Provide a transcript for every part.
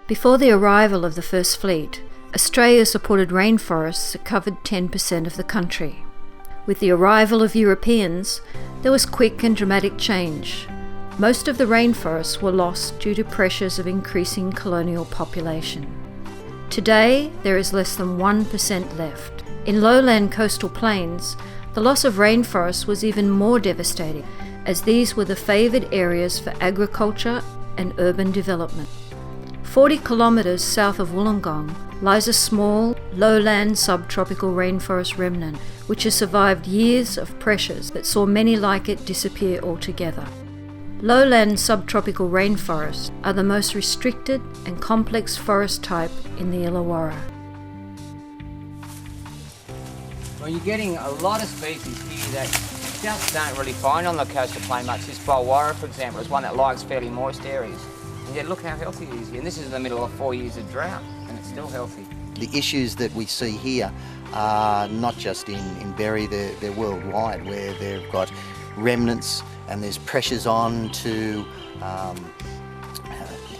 Before the arrival of the First Fleet, Australia-supported rainforests covered 10% of the country. With the arrival of Europeans, there was quick and dramatic change. Most of the rainforests were lost due to pressures of increasing colonial population. Today, there is less than 1% left. In lowland coastal plains, the loss of rainforests was even more devastating, as these were the favoured areas for agriculture and urban development. 40 kilometres south of Wollongong lies a small, lowland subtropical rainforest remnant, which has survived years of pressures that saw many like it disappear altogether. Lowland subtropical rainforests are the most restricted and complex forest type in the Illawarra. Well, you're getting a lot of species here that you just don't really find on the coastal plain much. This Bulwarra, for example, is one that likes fairly moist areas. And yet look how healthy it is here. And this is in the middle of 4 years of drought, and it's still healthy. The issues that we see here are not just in Berry, they're worldwide, where they've got remnants and there's pressures on to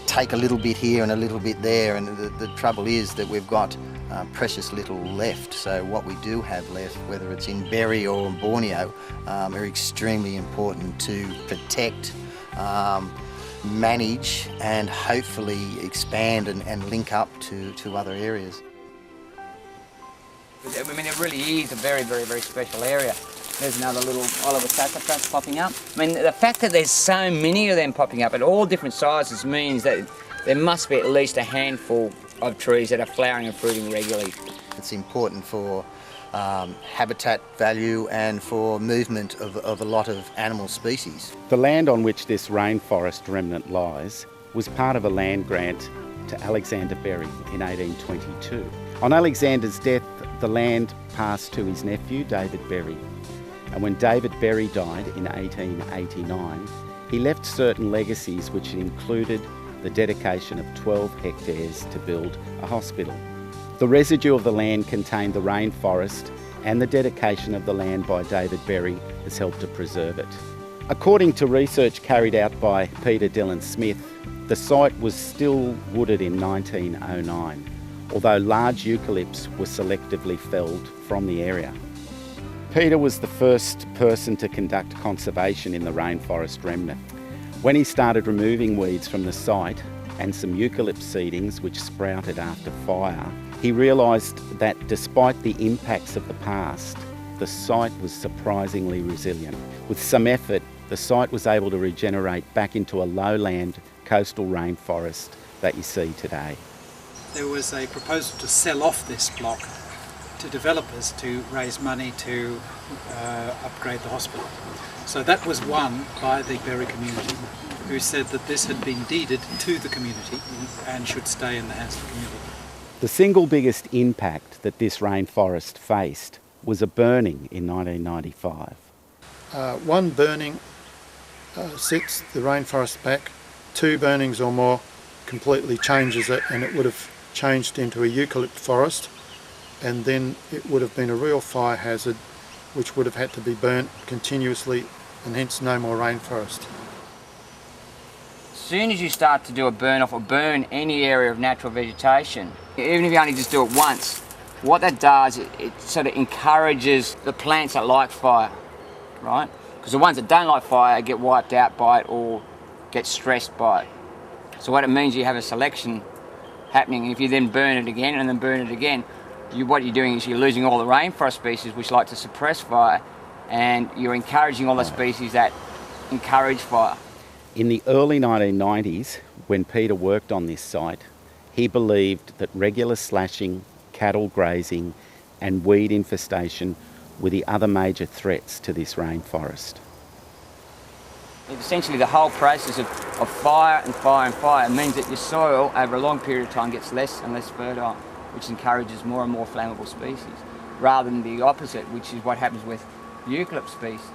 take a little bit here and a little bit there, and the trouble is that we've got precious little left. So what we do have left, whether it's in Berry or in Borneo, are extremely important to protect, manage and hopefully expand and link up to other areas. I mean, it really is a very, very, very special area. There's another little Oliver sassafras popping up. I mean, the fact that there's so many of them popping up at all different sizes means that there must be at least a handful of trees that are flowering and fruiting regularly. It's important for habitat value and for movement of a lot of animal species. The land on which this rainforest remnant lies was part of a land grant to Alexander Berry in 1822. On Alexander's death, the land passed to his nephew, David Berry. And when David Berry died in 1889, he left certain legacies which included the dedication of 12 hectares to build a hospital. The residue of the land contained the rainforest, and the dedication of the land by David Berry has helped to preserve it. According to research carried out by Peter Dillon Smith, the site was still wooded in 1909, although large eucalypts were selectively felled from the area. Peter was the first person to conduct conservation in the rainforest remnant. When he started removing weeds from the site and some eucalypt seedings which sprouted after fire, he realised that despite the impacts of the past, the site was surprisingly resilient. With some effort, the site was able to regenerate back into a lowland coastal rainforest that you see today. There was a proposal to sell off this block to developers to raise money to upgrade the hospital. So that was won by the Berry community, who said that this had been deeded to the community and should stay in the hands of the community. The single biggest impact that this rainforest faced was a burning in 1995. One burning sets the rainforest back. 2 burnings or more completely changes it, and it would have changed into a eucalypt forest, and then it would have been a real fire hazard which would have had to be burnt continuously, and hence no more rainforest. As soon as you start to do a burn off or burn any area of natural vegetation, even if you only just do it once, what that does, it sort of encourages the plants that like fire, right? Because the ones that don't like fire get wiped out by it or get stressed by it. So what it means, you have a selection happening, and if you then burn it again and then burn it again, what you're doing is you're losing all the rainforest species which like to suppress fire, and you're encouraging all the species that encourage fire. In the early 1990s, when Peter worked on this site, he believed that regular slashing, cattle grazing and weed infestation were the other major threats to this rainforest. Essentially the whole process of fire and fire and fire means that your soil over a long period of time gets less and less fertile, which encourages more and more flammable species, rather than the opposite, which is what happens with eucalypt species,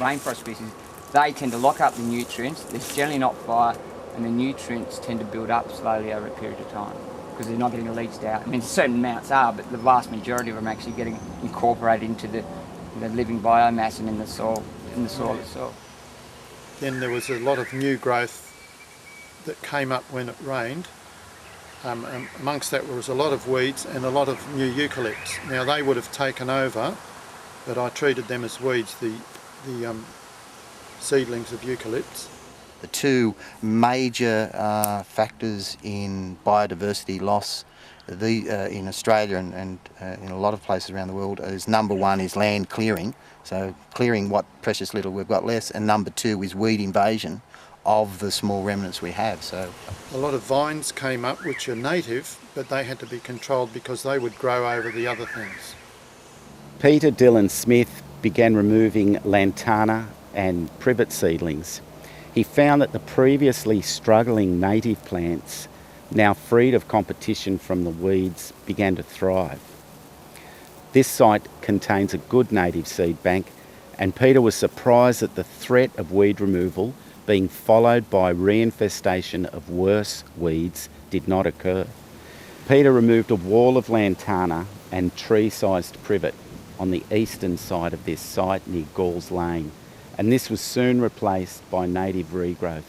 rainforest species. They tend to lock up the nutrients, there's generally not fire, and the nutrients tend to build up slowly over a period of time because they're not getting leached out. Certain amounts are, but the vast majority of them are actually getting incorporated into the living biomass and in the soil itself. Then there was a lot of new growth that came up when it rained, Amongst that was a lot of weeds and a lot of new eucalypts. Now they would have taken over, but I treated them as weeds, the seedlings of eucalypts. The two major factors in biodiversity loss in Australia and in a lot of places around the world is number one is land clearing, so clearing what precious little we've got left, and number two is weed invasion of the small remnants we have. So a lot of vines came up which are native, but they had to be controlled because they would grow over the other things. Peter Dillon Smith began removing lantana and privet seedlings. He found that the previously struggling native plants, now freed of competition from the weeds, began to thrive. This site contains a good native seed bank, and Peter was surprised that the threat of weed removal being followed by reinfestation of worse weeds did not occur. Peter removed a wall of lantana and tree-sized privet on the eastern side of this site near Galls Lane, and this was soon replaced by native regrowth.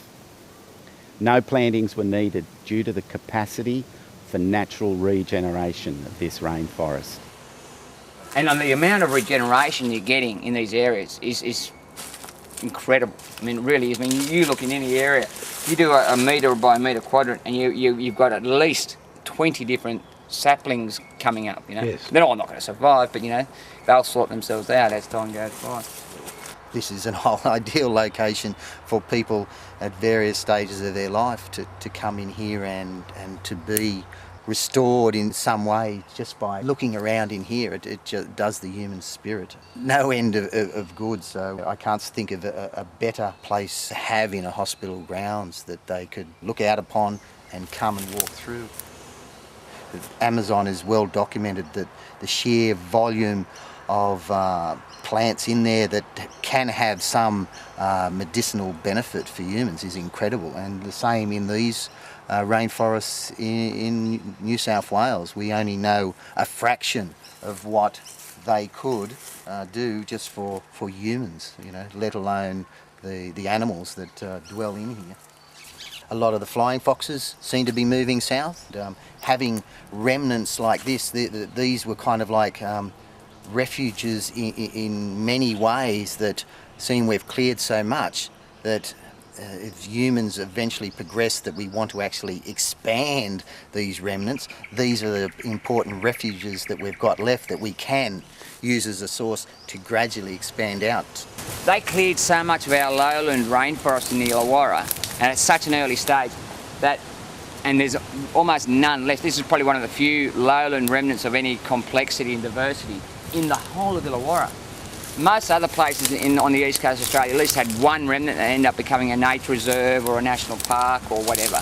No plantings were needed due to the capacity for natural regeneration of this rainforest. And on the amount of regeneration you're getting in these areas is incredible. I mean, it really is. I mean, you look in any area, you do a metre by metre quadrant and you've got at least 20 different saplings coming up, you know. Yes. They're all not going to survive, but, you know, they'll sort themselves out as time goes by. this is an ideal location for people at various stages of their life to come in here and to be restored in some way just by looking around in here. It just does the human spirit no end of good. So I can't think of a better place to have in a hospital grounds that they could look out upon and come and walk through. The Amazon is well documented that the sheer volume of plants in there that can have some medicinal benefit for humans is incredible, and the same in these rainforests in New South Wales. We only know a fraction of what they could do just for humans, you know, let alone the animals that dwell in here. A lot of the flying foxes seem to be moving south. Having remnants like this, these were kind of like refuges in many ways that seem we've cleared so much that if humans eventually progress that we want to actually expand these remnants, these are the important refuges that we've got left that we can use as a source to gradually expand out. They cleared so much of our lowland rainforest in the Illawarra, and at such an early stage that, and there's almost none left. This is probably one of the few lowland remnants of any complexity and diversity in the whole of Illawarra. Most other places on the east coast of Australia at least had one remnant that ended up becoming a nature reserve or a national park or whatever.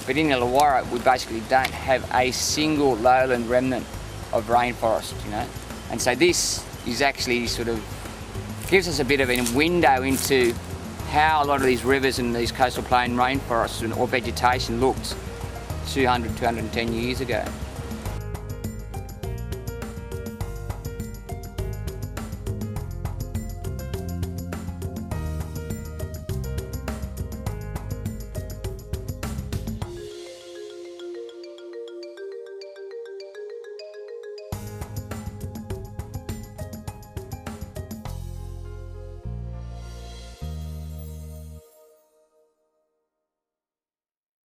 But in Illawarra, we basically don't have a single lowland remnant of rainforest, you know. And so this is actually sort of gives us a bit of a window into how a lot of these rivers and these coastal plain rainforests or vegetation looked 200, 210 years ago.